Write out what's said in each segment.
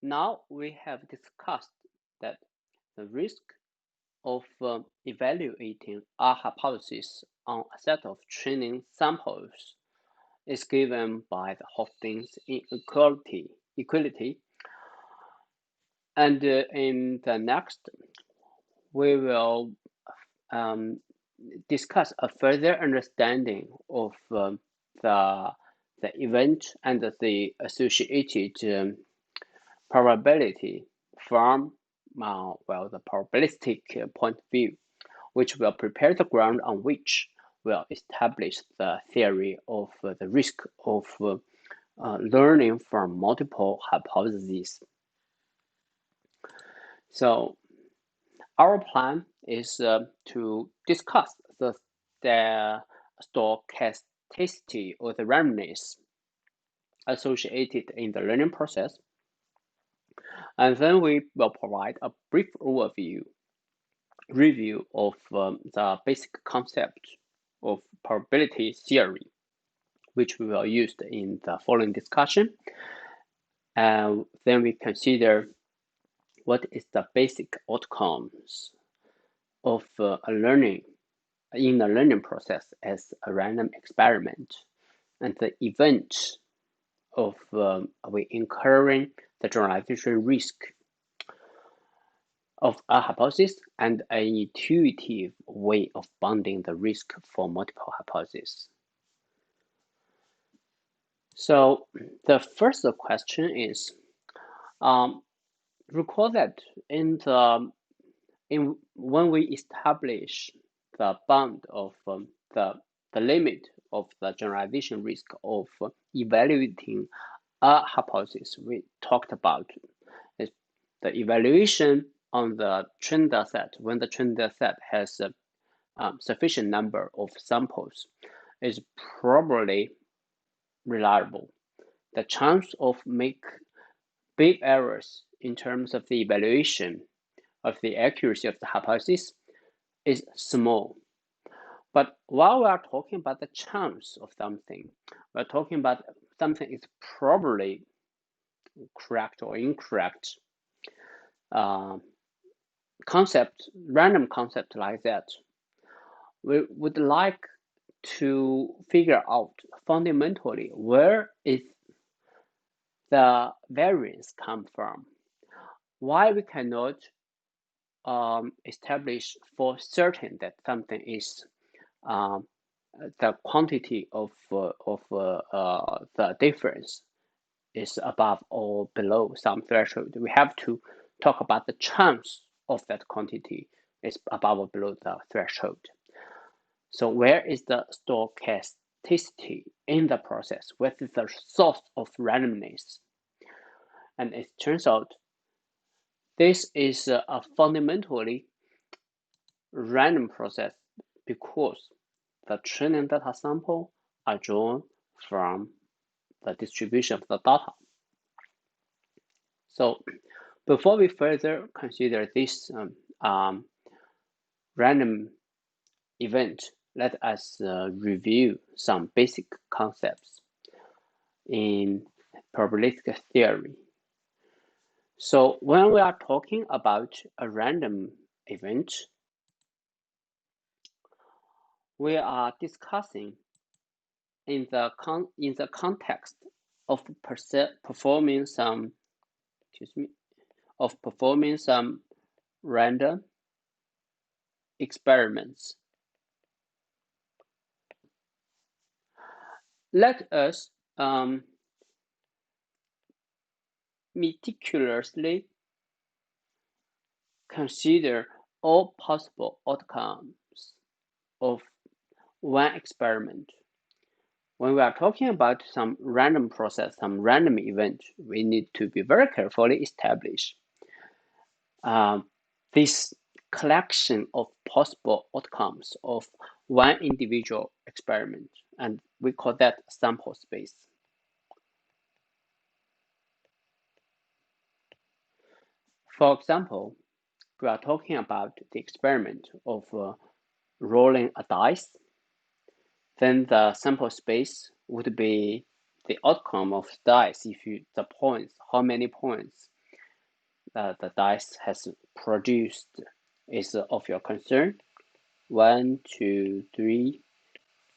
Now we have discussed that the risk of evaluating a hypothesis on a set of training samples is given by the Hostings equality. And in the next, we will um, discuss a further understanding of the event and the associated probability from the probabilistic point of view, which will prepare the ground on which we'll establish the theory of the risk of learning from multiple hypotheses. So our plan is to discuss the stochasticity or the randomness associated in the learning process, and then we will provide a brief review of the basic concept of probability theory, which we will use in the following discussion. And then we consider what is the basic outcomes of a learning in the learning process as a random experiment, and the event of we incurring the generalization risk of a hypothesis and an intuitive way of bounding the risk for multiple hypotheses. So the first question is, recall that when we establish the bound of the limit of the generalization risk of evaluating a hypothesis, we talked about is the evaluation on the trained data set when the trained data set has a sufficient number of samples is probably reliable. The chance of make big errors in terms of the evaluation of the accuracy of the hypothesis is small. But while we are talking about the chance of something, we're talking about something is probably correct or incorrect. Random concept like that, we would like to figure out fundamentally where is the variance come from. Why we cannot establish for certain that something is the quantity of the difference is above or below some threshold. We have to talk about the chance of that quantity is above or below the threshold. So where is the stochasticity in the process? What is the source of randomness? And it turns out this is a fundamentally random process because the training data sample are drawn from the distribution of the data. So before we further consider this random event, let us review some basic concepts in probabilistic theory. So when we are talking about a random event, we are discussing in the context of performing some random experiments. Let us meticulously consider all possible outcomes of one experiment. When we are talking about some random process, some random event, we need to be very carefully establish this collection of possible outcomes of one individual experiment, and we call that sample space. For example, we are talking about the experiment of rolling a dice, then the sample space would be the outcome of dice. If the points, how many points the dice has produced is of your concern. 1, 2, 3,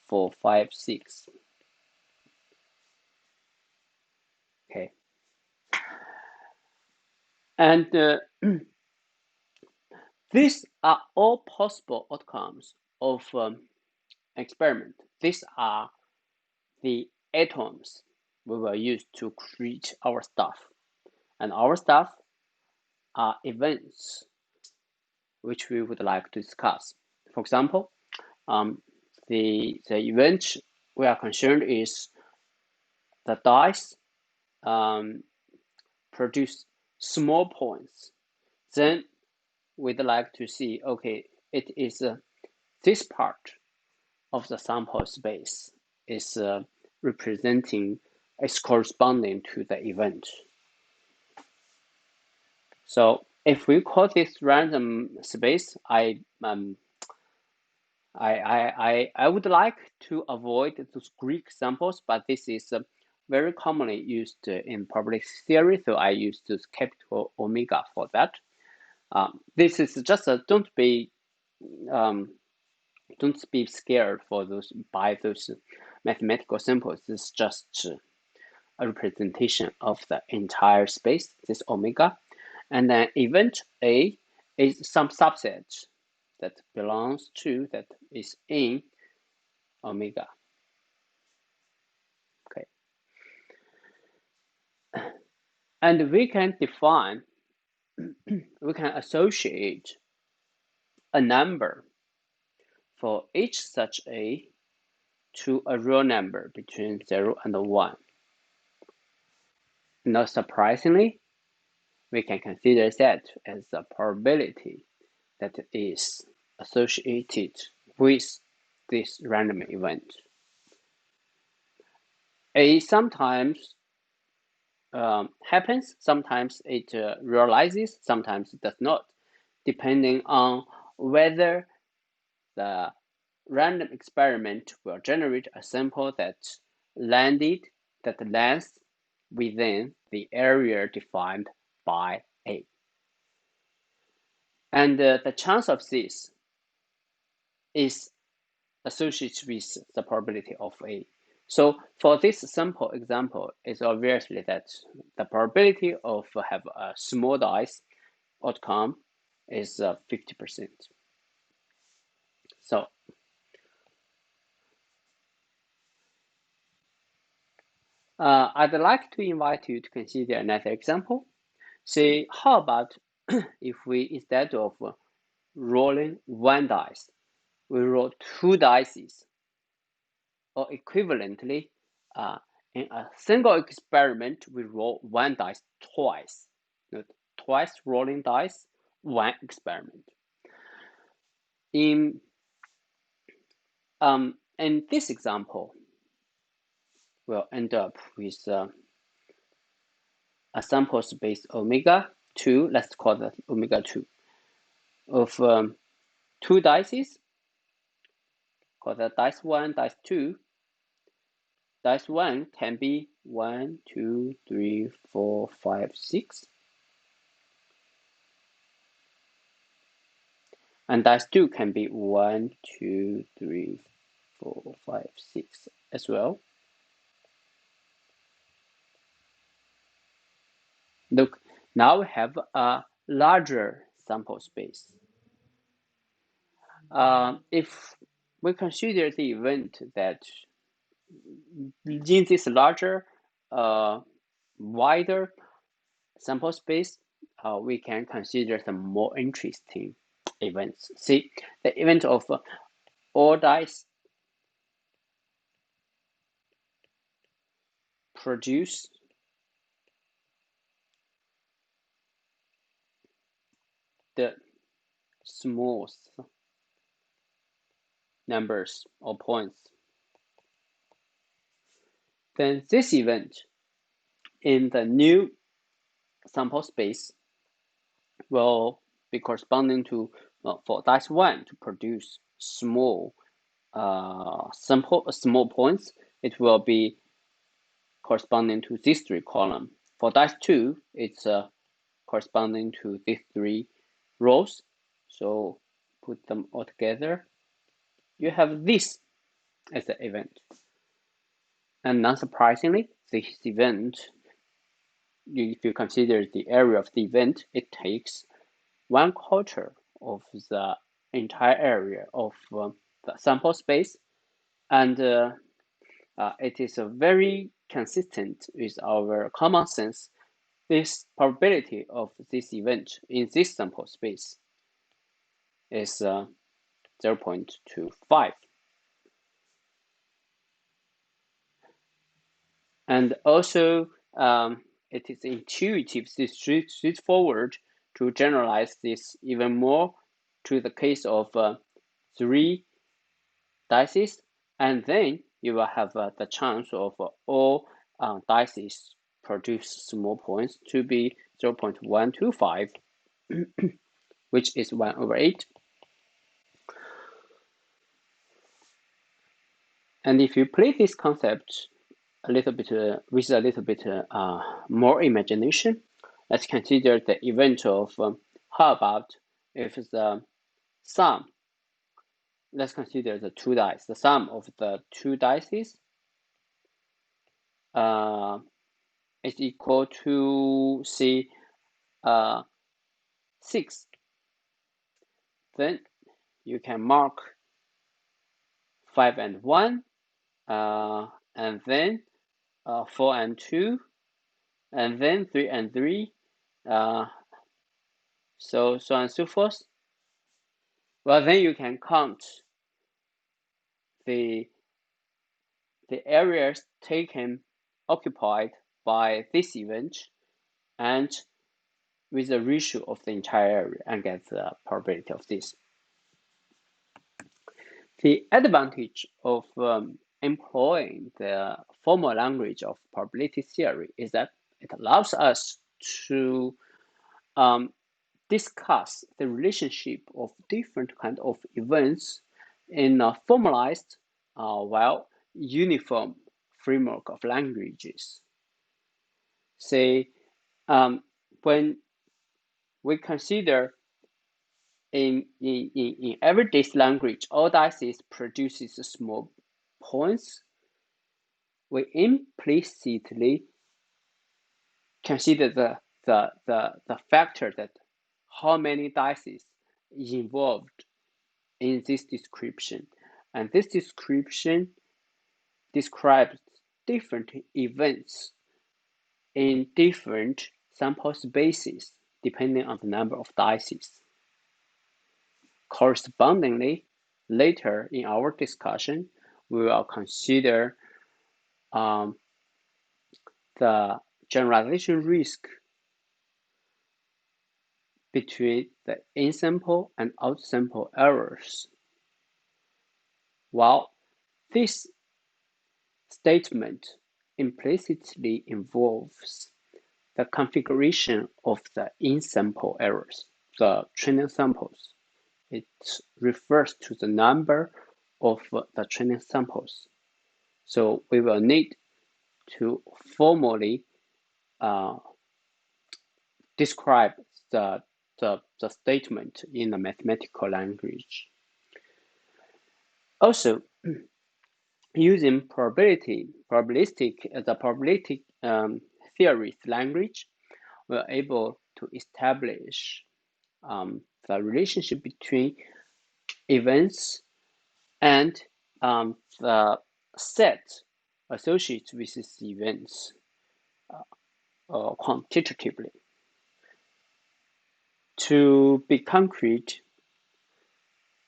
4, 5, 6. Okay. And these are all possible outcomes of experiment. These are the atoms we will use to create our stuff. And our stuff are events which we would like to discuss. For example, the event we are concerned is the dice produce small points. Then we'd like to see, okay, it is this part of the sample space is representing, is corresponding to the event. So if we call this random space, I would like to avoid those Greek examples, but this is very commonly used in probability theory, so I use this capital omega for that. This is just don't be scared for by those mathematical symbols. This is just a representation of the entire space, this omega. And then event A is some subset that belongs to, that is in omega. Okay. And we can define, we can associate a number for each such A to a real number between 0 and 1. Not surprisingly, we can consider that as a probability that is associated with this random event. A sometimes happens, sometimes it realizes, sometimes it does not, depending on whether the random experiment will generate a sample that lands within the area defined by A. And the chance of this is associated with the probability of A. So for this simple example, it's obviously that the probability of have a small dice outcome is 50%. So I'd like to invite you to consider another example. Say, how about if we, instead of rolling one dice, we roll two dice, or equivalently, in a single experiment, we roll one dice twice. Twice rolling dice, one experiment. In this example, we'll end up with a sample space omega 2, let's call that omega 2, of two dices, call that dice 1, dice 2. Dice 1 can be 1, 2, 3, 4, 5, 6. And dice 2 can be 1, 2, 3, 4, 5, 6 as well. Look, now we have a larger sample space. If we consider the event that in this larger, wider sample space, we can consider some more interesting events. See, the event of all dice produce the smallest numbers or points. Then this event in the new sample space will be corresponding to, for dice 1 to produce small small points, it will be corresponding to these three columns. For dice 2, it's corresponding to these three rows. So put them all together. You have this as the event. And non-surprisingly, this event, if you consider the area of the event, it takes 1/4 of the entire area of the sample space, and it is very consistent with our common sense. This probability of this event in this sample space is 0.25. And also, it is intuitive, straightforward to generalize this even more to the case of 3 dices, and then you will have the chance of all dices produce small points to be 0.125, which is 1/8. And if you play this concept a little bit with a little bit more imagination, let's consider the event of how about if the sum, let's consider the 2 dice, the sum of the 2 dices is equal to, say, 6. Then you can mark 5 and 1, and then 4 and 2, and then 3 and 3, so on and so forth. Well, then you can count the areas occupied by this event, and with the ratio of the entire area, and get the probability of this. The advantage of employing the formal language of probability theory is that it allows us to discuss the relationship of different kinds of events in a formalized, while uniform framework of languages. Say, when we consider in everyday language, all dices produces small points, we implicitly consider the factor that how many dices is involved in this description, and this description describes different events in different sample spaces depending on the number of dices. Correspondingly, later in our discussion, we will consider the generalization risk between the in-sample and out-sample errors. While this statement implicitly involves the configuration of the in-sample errors, the training samples. It refers to the number of the training samples. So we will need to formally describe the statement in the mathematical language. Also, using probabilistic theory language, we're able to establish the relationship between events and the set associated with these events quantitatively. To be concrete,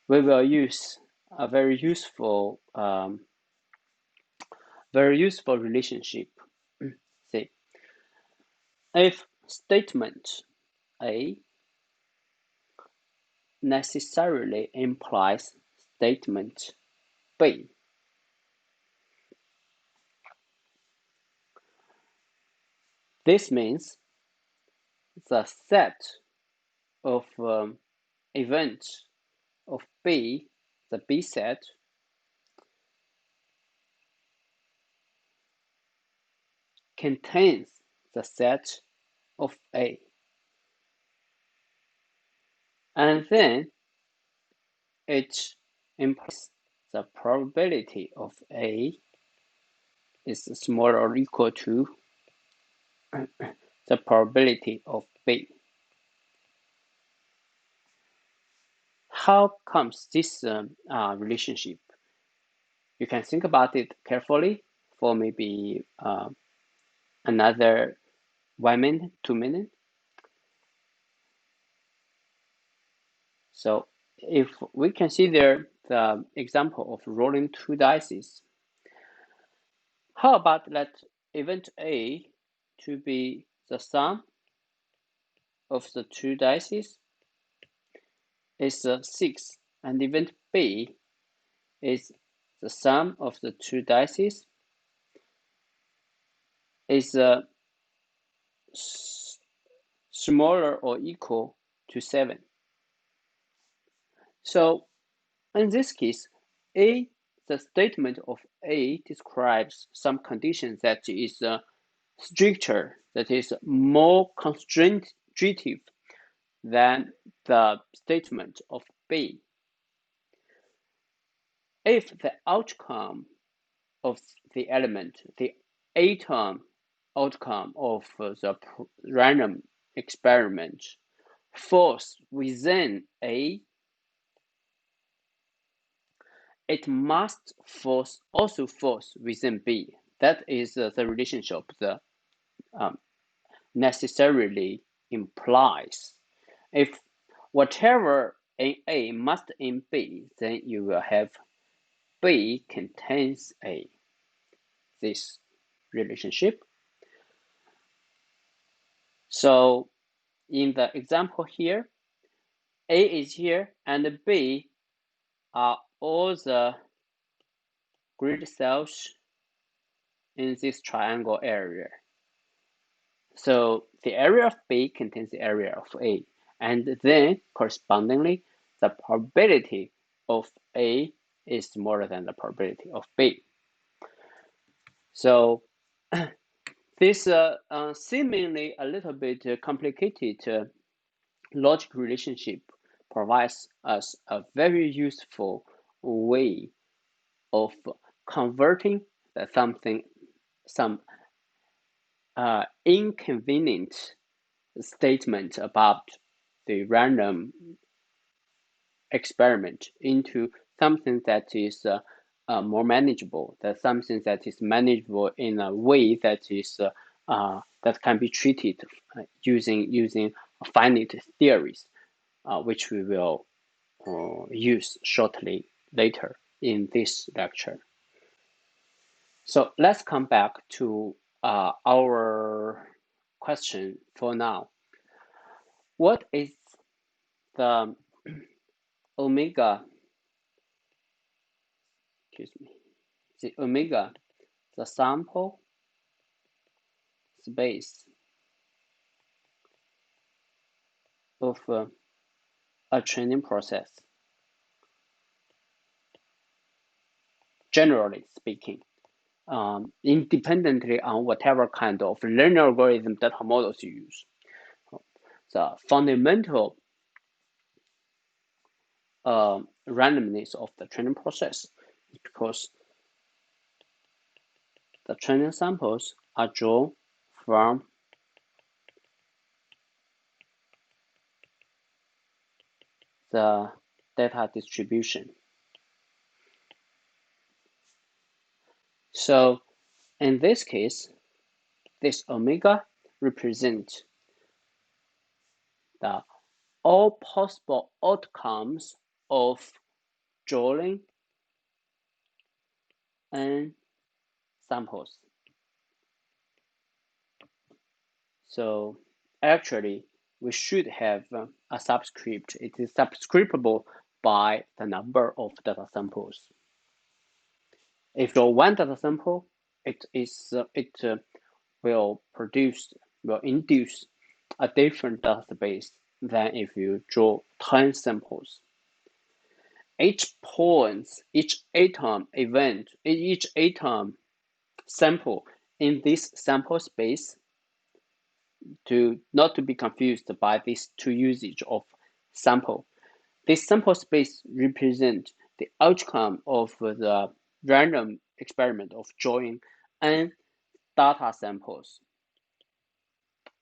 we will use a very useful relationship. See, if statement A necessarily implies statement B, this means the set of events of B, the B set, contains the set of A. And then it implies the probability of A is smaller or equal to the probability of B. How comes this relationship? You can think about it carefully for maybe another 1 minute, 2 minutes. So if we consider the example of rolling 2 dice, how about let event A to be the sum of the 2 dice is 6, and event B is the sum of the 2 dice is smaller or equal to 7. So in this case, the statement of A describes some condition that is stricter, that is more constrictive than the statement of B. If the outcome of the element, the atom outcome of the random experiment falls within A, it must also falls within B. That is the relationship that necessarily implies. If whatever in A must in B, then you will have B contains A. This relationship. So in the example here, A is here and B are all the grid cells in this triangle area. So the area of B contains the area of A, and then correspondingly, the probability of A is smaller than the probability of B. So this seemingly a little bit complicated logic relationship provides us a very useful way of converting some inconvenient statement about the random experiment into something that is more manageable, that something that is manageable in a way that is that can be treated using finite theories, which we will use shortly later in this lecture. So let's come back to our question for now. What is the omega, the sample space of a training process, generally speaking, independently on whatever kind of learning algorithm data models you use. The fundamental randomness of the training process is because the training samples are drawn from the data distribution. So in this case, this omega represents the all possible outcomes of drawing and samples. So actually, we should have a subscript. It is subscribable by the number of data samples. If you one data sample, it will induce a different database than if you draw 10 samples. Each atom sample in this sample space, not to be confused by these two usage of sample. This sample space represents the outcome of the random experiment of drawing n data samples.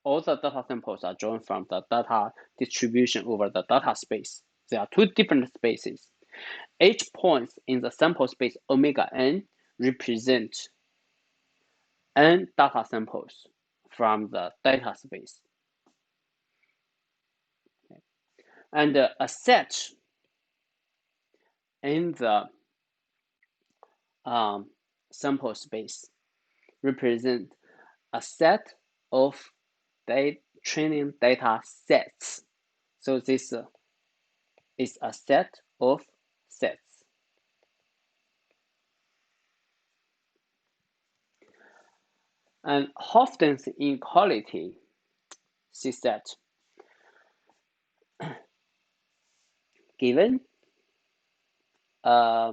All the data samples are drawn from the data distribution over the data space. There are two different spaces. Each point in the sample space omega n represents n data samples from the data space. Okay. And a set in the sample space represent a set of training data sets. So this is a set of sets. And Hofstad's inequality says that given a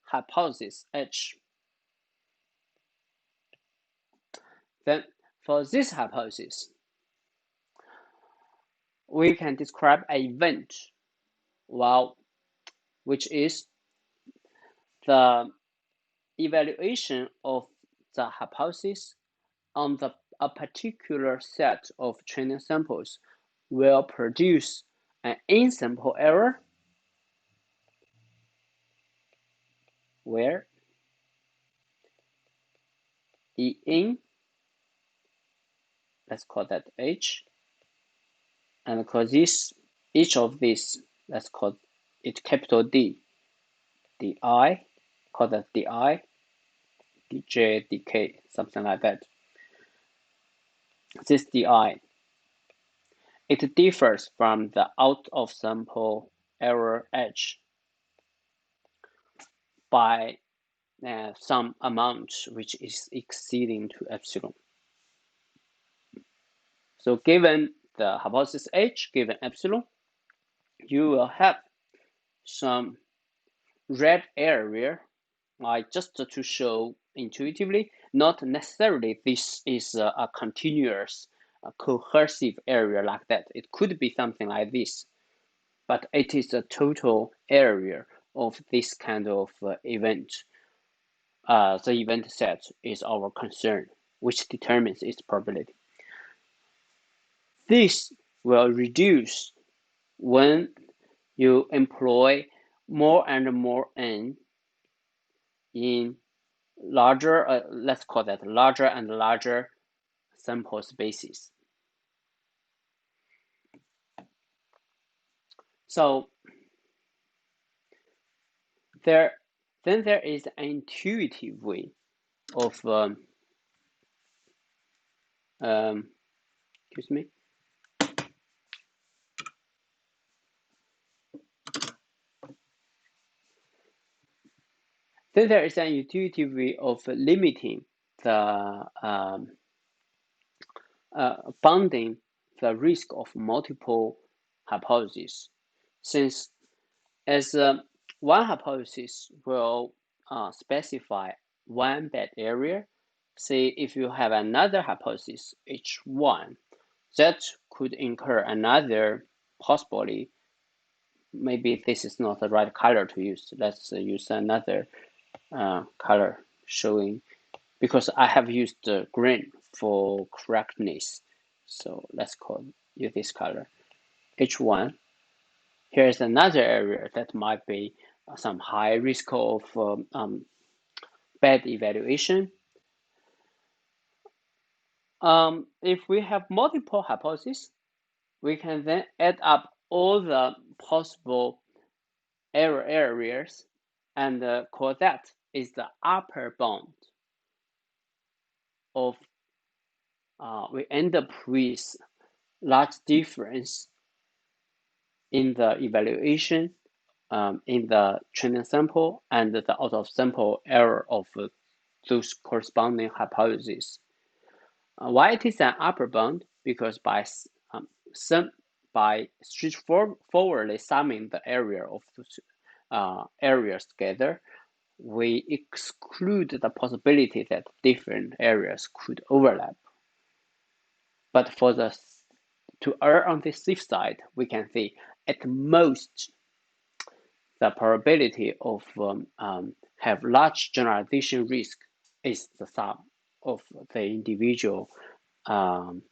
hypothesis H, then for this hypothesis, we can describe an event, well, which is the evaluation of the hypothesis on a particular set of training samples will produce an in-sample error where E in, let's call that H, and call this, each of these, let's call it capital D, Di, call that Di, Dj, Dk, something like that. This Di, it differs from the out-of-sample error H by some amount which is exceeding to epsilon. So given the hypothesis H, given epsilon, you will have some red area, just to show intuitively, not necessarily this is a continuous, cohesive area like that. It could be something like this, but it is the total area of this kind of event. The event set is our concern, which determines its probability. This will reduce when you employ more and more n in larger, let's call that larger and larger sample spaces. So then there is an intuitive way of excuse me. Then there is an intuitive way of limiting the bounding the risk of multiple hypotheses, since as one hypothesis will specify one bad area. Say if you have another hypothesis H1, that could incur another, possibly, maybe this is not the right color to use. Let's use another color showing, because I have used green for correctness. So let's use this color, H1. Here's another area that might be some high risk of bad evaluation. If we have multiple hypotheses, we can then add up all the possible error areas and call that is the upper bound of, we end up with large difference in the evaluation in the training sample and the out-of-sample error of those corresponding hypotheses. Why it is an upper bound? Because by straightforwardly summing the area of those areas together, we exclude the possibility that different areas could overlap. But to err on the safe side, we can say at most, the probability of have large generalization risk is the sum of the individual bounds.